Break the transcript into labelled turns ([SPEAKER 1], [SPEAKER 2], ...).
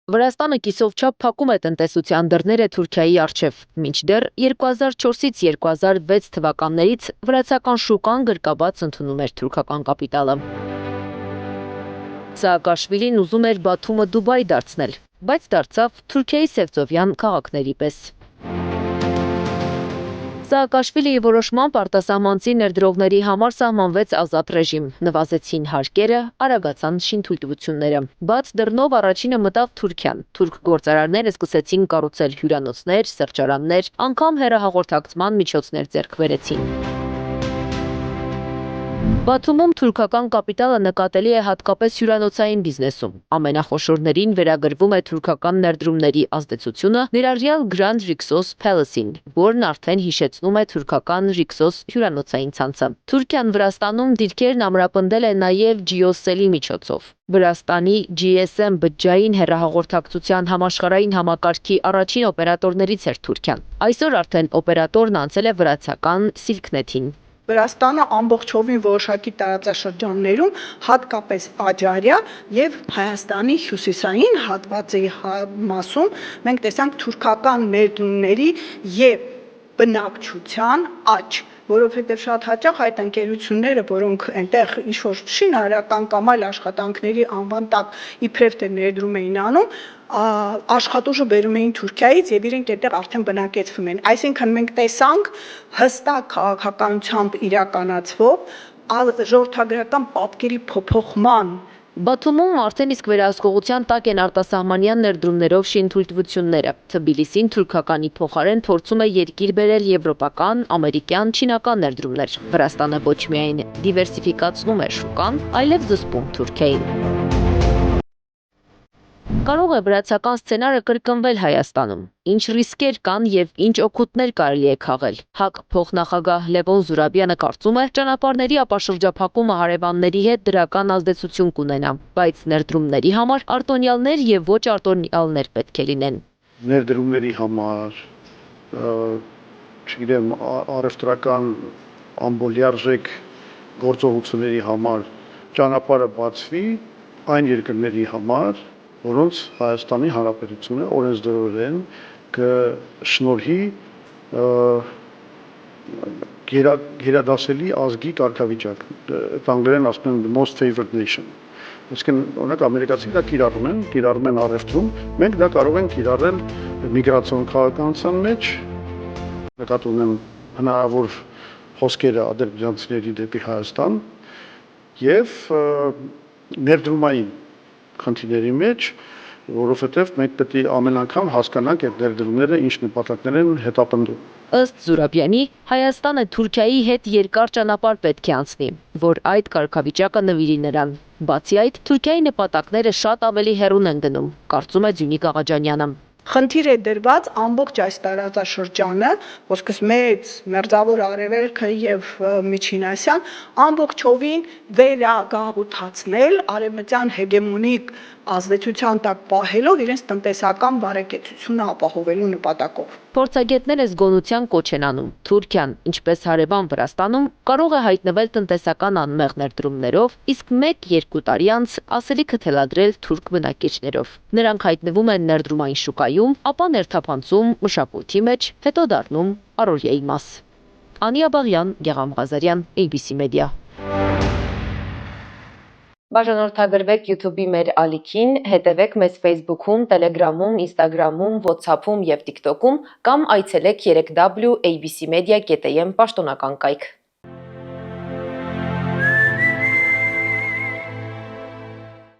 [SPEAKER 1] Վրաստանը կիսով չափ փակում է տնտեսության դռները Թուրքիայի առջև, մինչդեռ 2004-ից 2006 թվականներից վրացական շուկան գրկաբաց ընդունում էր թուրքական կապիտալը։ Սաակաշվիլին ուզում էր Բաթումը Դուբայ դարձնել, բայց դարձավ Թուրքիայի Սևծովյան քաղաքների պես։ Սաակաշվիլիի որոշմամբ արտասահմանցի ներդրողների համար սահմանվեց ազատ ռեժիմ, նվազեցին հարկերը, արագացան շինթույլտվությունները։ Բաց դռնով առաջինը մտավ Թուրքիան։ Թուրք գործարարները սկսեցին կառուցել հյուրանոցներ, սրճարաններ, անգամ հեռահաղորդակցման միջոցներ ձեռք բերեցին։ Բաթումում թուրքական կապիտալը նկատելի է հատկապես հյուրանոցային բիզնեսում։ Ամենախոշորներին վերագրվում է թուրքական ներդրումների ազդեցությունը ներառյալ Grand Rixos Palace-ին, որն արդեն հիշեցնում է թուրքական Rixos հյուրանոցային ցանցը։ Թուրքիան Վրաստանում դիրքերն ամրապնդել է նաև Geocell-ի միջոցով։ Վրաստանի GSM բջջային հեռահաղորդակցության համաշխարհային համակարգի առաջին օպերատորներից էր Թուրքիան։ Այսօր արդեն օպերատորն անցել է վրացական Silknet-ին։
[SPEAKER 2] Վրաստանը ամբողջովին որոշակի տարածաշրջաններում, հատկապես Աջարիա եւ Հայաստանի հյուսիսային հատվածի մասում մենք տեսանք թուրքական ներդրումների եւ բնակչության աճ, որովհետեւ շատ հաճախ այդ ընկերությունները, որոնք այնտեղ ինչ-որ շինարարական կամ այլ աշխատանքների անվան տակ իբրև թե ներդրում էին անում, աշխատուժը բերում էին Թուրքիայից եւ իրենք այդտեղ արդեն բնակեցվում են։ Այսինքն մենք տեսանք հստակ քաղաքականությամբ իրականացվող ժողովրդագրական պատկերի փոփոխման։
[SPEAKER 1] Բաթումում արդեն իսկ վերահսկողության տակ են արտասահմանյան ներդրումներով շինթույլտվությունները։ Թբիլիսին թուրքականի փոխարեն փորձում է երկիր բերել եվրոպական, ամերիկյան, չինական ներդրումներ։ Վրաստանը ոչ միայն դիվերսիֆիկացնում է շուկան, այլև զսպում Թուրքիային։ Կարող է վրացական սցենարը կրկնվել Հայաստանում։ Ինչ ռիսկեր կան եւ ինչ օգուտներ կարելի է քաղել։ ՀԱԿ փոխնախագահ Լևոն Զուրաբյանը կարծում է, ճանապարհների ապաշրջափակումը հարևանների հետ դրական ազդեցություն կունենա, բայց ներդրումների համար արտոնյալներ եւ ոչ արտոնյալներ պետք է լինեն։
[SPEAKER 3] Ներդրումների համար, չգիտեմ, առևտրական ամբողջարժեք գործողությունների համար ճանապարհը բացվի այն երկրների համար, որոնց Հայաստանի Հանրապետությունը օրենսդրորեն կշնորհի գերադասելի ազգի կարգավիճակ, անգլերեն ասում են most favored nation։ Այսինքն, օրինակ ամերիկացիները կիրառում են առևտրում, մենք դա կարող ենք կիրառել միգրացիոն քաղաքականության մեջ, նկատի ունեմ հնարավոր հոսքերը ադրբեջանցիների դեպի Հայաստան եւ ներդրումային խնդիրների մեջ, որովհետև մենք պետք է ամեն անգամ հասկանանք այդ ներդրումները ինչ նպատակներ են հետապնդում։
[SPEAKER 1] Ըստ Զուրաբյանի, Հայաստանը Թուրքիայի հետ երկար ճանապարհ պետք է անցնի, որ այդ կարգավիճակը նվիրի նրան։ Բացի այդ, Թուրքիայի նպատակները շատ ավելի հեռուն են գնում, կարծում է Ձյունիկ Աղաջանյանը։
[SPEAKER 2] Խնդիր է դրված ամբողջ այս տարածաշրջանը, ոսկս մեծ մերձավոր արևելքը եւ Միջին Ասիան ամբողջովին վերագաղութացնել արևմտյան հեգեմոնիկ ազդեցության տակ պահելով իրենց տնտեսական բարեկեցությունը ապահովելու նպատակով։
[SPEAKER 1] Փորձագետները զգոնության կոչ են անում։ Թուրքիան, ինչպես հարևան Վրաստանում, կարող է հայտնվել տնտեսական անմեղ ներդրումներով, իսկ 1-2 տարի անց ասելիքը թելադրել թուրք բնակիչներով։ Նրանք հայտնվում են ներդրումային շուկայում, ապա ներթափանցում մշակույթի մեջ, հետո դառնում առօրյայի մաս։ Անիա Բաղյան, Գեղամ Ղազարյան, ABC Media։ Բաժանորդագրվեք YouTube-ի մեր ալիքին, հետևեք մեզ Facebook-ում, Telegram-ում, Instagram-ում, WhatsApp-ում եւ TikTok-ում կամ այցելեք 3w abcmedia.am պաշտոնական կայք։